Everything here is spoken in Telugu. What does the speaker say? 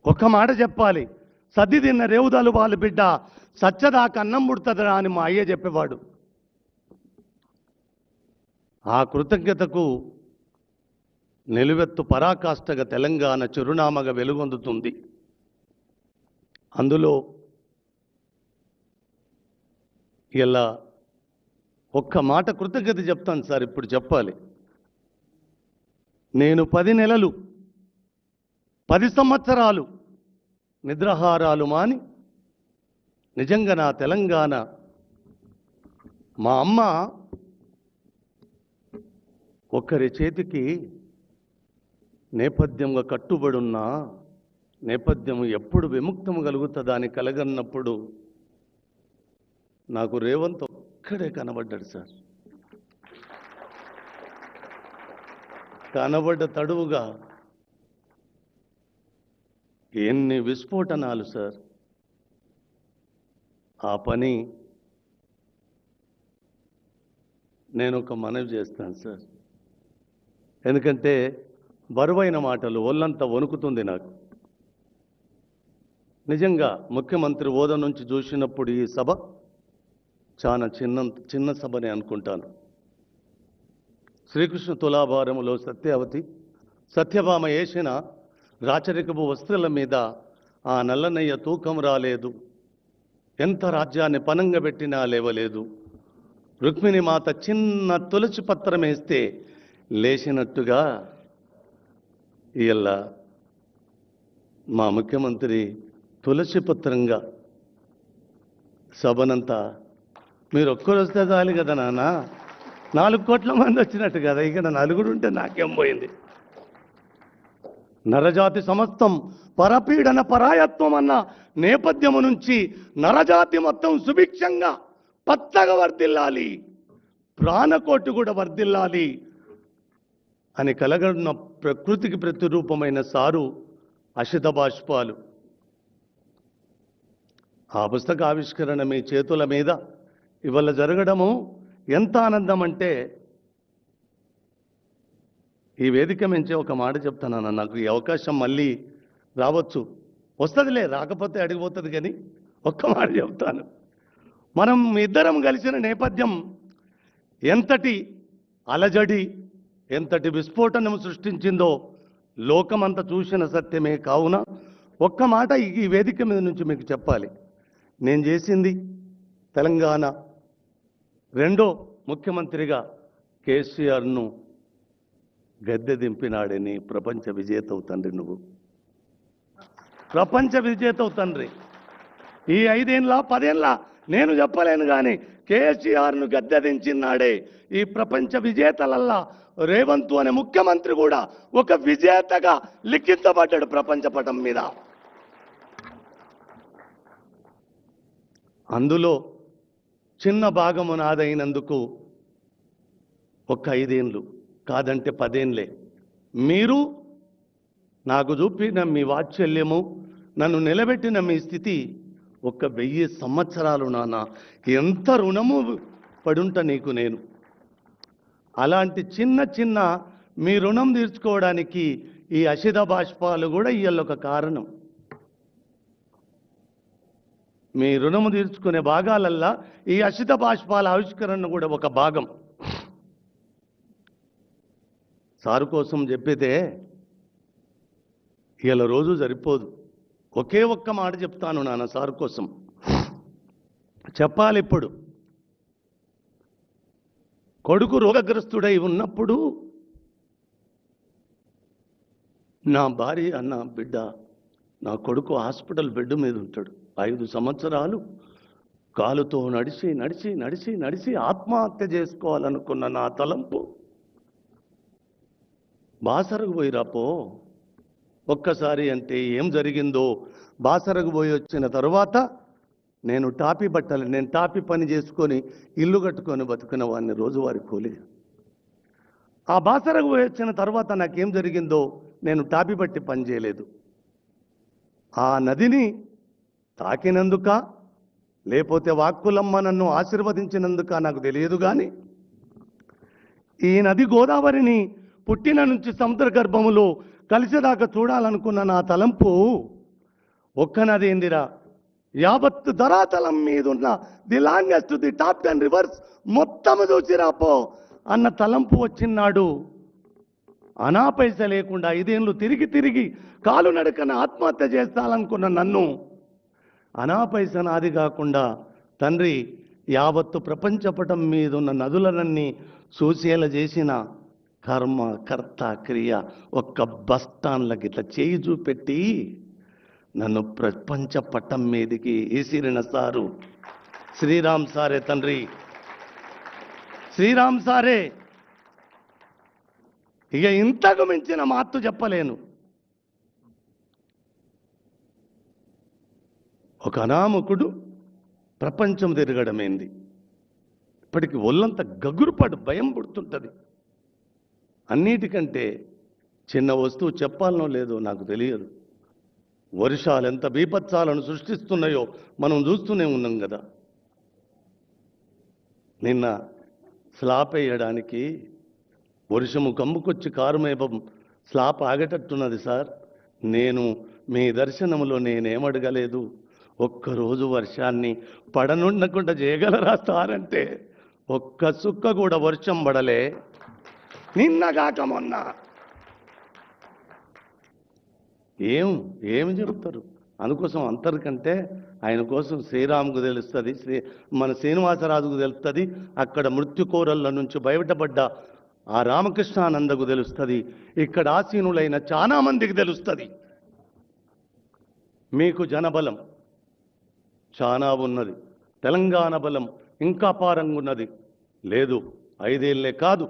ఒక్క మాట చెప్పాలి, సద్ది తిన్న రేవుదాలు వాళ్ళ బిడ్డ సచ్చదాకా అన్నం పుడుతుందా అని మా అయ్య చెప్పేవాడు. ఆ కృతజ్ఞతకు నిలువెత్తు పరాకాష్ఠగా తెలంగాణ చిరునామాగా వెలుగొందుతుంది. అందులో ఇలా ఒక్క మాట కృతజ్ఞత చెప్తాను సార్. ఇప్పుడు చెప్పాలి, నేను 10 నెలలు 10 సంవత్సరాలు నిద్రాహారాలు మాని నిజంగా నా తెలంగాణ, మా అమ్మ ఒకరి చేతికి నేపథ్యంగా కట్టుబడున్న నేపథ్యం ఎప్పుడు విముక్తం కలుగుతుందా అని కలగన్నప్పుడు నాకు రేవంత్ ఒక్కడే కనబడ్డాడు సార్. కనబడ్డ తడువుగా ఎన్ని విస్ఫోటనాలు సార్. ఆ పని నేను ఒక మనవి చేస్తాను సార్, ఎందుకంటే బరువైన మాటలు, ఒళ్ళంతా వణుకుతుంది నాకు. నిజంగా ముఖ్యమంత్రి హోదా నుంచి చూసినప్పుడు ఈ సభ చాలా చిన్న సభనే అనుకుంటాను. శ్రీకృష్ణ తులాభారములో సత్యభామ వేసిన రాచరికపు వస్త్రాల మీద ఆ నల్లనయ్య తూకం రాలేదు, ఎంత రాజ్యాన్ని పనంగా పెట్టినా లేవలేదు. రుక్మిణి మాత చిన్న తులసి పత్రం వేస్తే లేచినట్టుగా ఇలా మా ముఖ్యమంత్రి తులసి పత్రంగా సభనంతా మీరు ఒక్కరు వస్తే చాలు కదా నాన్న, 4 కోట్ల మంది వచ్చినట్టు కదా, ఇక నలుగురు ఉంటే నాకేం పోయింది. నరజాతి సమస్తం పరపీడన పరాయత్వం అన్న నేపథ్యము నుంచి నరజాతి మొత్తం సుభిక్షంగా పచ్చగా వర్ధిల్లాలి, ప్రాణకోటి కూడా వర్ధిల్లాలి అని కలగన్న ప్రకృతికి ప్రతిరూపమైన సారు అశిత బాష్పాలు. ఆ పుస్తక ఆవిష్కరణ మీ చేతుల మీద ఇవాళ జరగడము ఎంత ఆనందం అంటే, ఈ వేదిక మించి ఒక మాట చెప్తానన్న, నాకు ఈ అవకాశం మళ్ళీ రావచ్చు, వస్తుందిలే, రాకపోతే అడిగిపోతుంది, కానీ ఒక్క మాట చెప్తాను. మనం ఇద్దరం కలిసిన నేపథ్యం ఎంతటి అలజడి, ఎంతటి విస్ఫోటనం సృష్టించిందో లోకమంతా చూసిన సత్యమే. కావున ఒక్క మాట ఈ వేదిక మీద నుంచి మీకు చెప్పాలి. నేను చేసింది తెలంగాణ రెండో ముఖ్యమంత్రిగా కేసీఆర్ను గద్దె దింపినాడని ప్రపంచ విజేతవు తండ్రి, నువ్వు ప్రపంచ విజేతవు తండ్రి. ఈ 5 ఏళ్ళ 10 ఏళ్ళ నేను చెప్పలేను, కానీ కేసీఆర్ను గద్దె దించినాడే ఈ ప్రపంచ విజేతలల్లా రేవంత్ అనే ముఖ్యమంత్రి కూడా ఒక విజేతగా లిఖించబడ్డాడు ప్రపంచ పటం మీద. అందులో చిన్న భాగము నాదైనందుకు ఒక 5 ఏళ్ళు కాదంటే 10 ఏళ్ళే మీరు నాకు చూపిన మీ వాత్సల్యము, నన్ను నిలబెట్టిన మీ స్థితి ఒక 1000 సంవత్సరాలు నాన్న, ఎంత రుణము పడుంట నీకు నేను. అలాంటి చిన్న మీ రుణం తీర్చుకోవడానికి ఈ అశిత బాష్పాలు కూడా ఇవాళ కారణం. మీ రుణము తీర్చుకునే భాగాలల్లా ఈ అశిత బాష్పాల ఆవిష్కరణ కూడా ఒక భాగం. సారు కోసం చెప్పితే ఇవాళ రోజు సరిపోదు, ఒకే ఒక్క మాట చెప్తాను నాన్న సారు కోసం చెప్పాలి. ఇప్పుడు కొడుకు రోగగ్రస్తుడై ఉన్నప్పుడు నా భార్య అన్న బిడ్డ, నా కొడుకు హాస్పిటల్ బెడ్ మీద ఉంటాడు, 5 సంవత్సరాలు కాలుతో నడిచి ఆత్మహత్య చేసుకోవాలనుకున్న నా తలంపు బాసరకు పోయిరాపో ఒక్కసారి అంటే ఏం జరిగిందో. బాసరకు పోయి వచ్చిన తరువాత నేను టాపీ పని చేసుకొని ఇల్లు కట్టుకొని బతుకున్న వాడిని, రోజువారి కూలి. ఆ బాసరకు పోయి వచ్చిన తర్వాత నాకేం జరిగిందో, నేను టాపీ బట్టి పని చేయలేదు. ఆ నదిని తాకినందుక లేకపోతే వాక్కులమ్మ నన్ను ఆశీర్వదించినందుక నాకు తెలియదు, కానీ ఈ నది గోదావరిని పుట్టిన నుంచి సముద్ర గర్భములో కలిసేదాకా చూడాలనుకున్న నా తలంపు ఒక్క నది ఏందిరా, యావత్తు ధరాతలం మీద ఉన్న the longest the top 10 reverse మొత్తం చూసిరాపో అన్న తలంపు వచ్చినాడు. అనా పైస లేకుండా 5 ఏళ్ళు తిరిగి తిరిగి కాలు నడకన ఆత్మహత్య చేస్తాలనుకున్న నన్ను అనా పైస నాది కాకుండా తండ్రి యావత్తు ప్రపంచపటం మీద ఉన్న నదులనన్నీ చూసేలా చేసిన కర్మ కర్త క్రియ ఒక్క బస్టాన్లకి ఇట్లా చేయి చూపెట్టి నన్ను ప్రపంచ పట్టం మీదికి ఈసిరిన సారు శ్రీరామ్ సారే తండ్రి, శ్రీరామ్ సారే. ఇక ఇంతకు మించిన మాత్తు చెప్పలేను. ఒక అనామకుడు ప్రపంచం తిరగడమేంది, ఇప్పటికి ఒళ్ళంతా గగురుపాటు భయం పుడుతుంటుంది. అన్నిటికంటే చిన్న వస్తువు చెప్పాలనో లేదో నాకు తెలియదు. వర్షాలు ఎంత బీభత్సాలను సృష్టిస్తున్నాయో మనం చూస్తూనే ఉన్నాం కదా. నిన్న స్లాబ్ వేయడానికి వర్షము కమ్ముకొచ్చి కారుమేపం స్లాబ్ ఆగేటట్టున్నది సార్. నేను మీ దర్శనంలో నేనేమడగలేదు, ఒక్కరోజు వర్షాన్ని పడనుండకుండా చేయగలరా సార్ అంటే ఒక్క సుక్క కూడా వర్షం పడలే. నిన్న కాక మొన్న ఏమి చెప్తారు. అందుకోసం అంతరికంటే ఆయన కోసం శ్రీరాముకు తెలుస్తుంది, మన శ్రీనివాసరాజుకు తెలుస్తుంది, అక్కడ మృత్యుకోరళ్ళ నుంచి బయటపడ్డ ఆ రామకృష్ణానందకు తెలుస్తుంది, ఇక్కడ ఆసీనులైన చాలా మందికి తెలుస్తుంది. మీకు జనబలం చాలా ఉన్నది, తెలంగాణ బలం ఇంకా అపారంగా ఉన్నది. లేదు 5 ఏళ్లే కాదు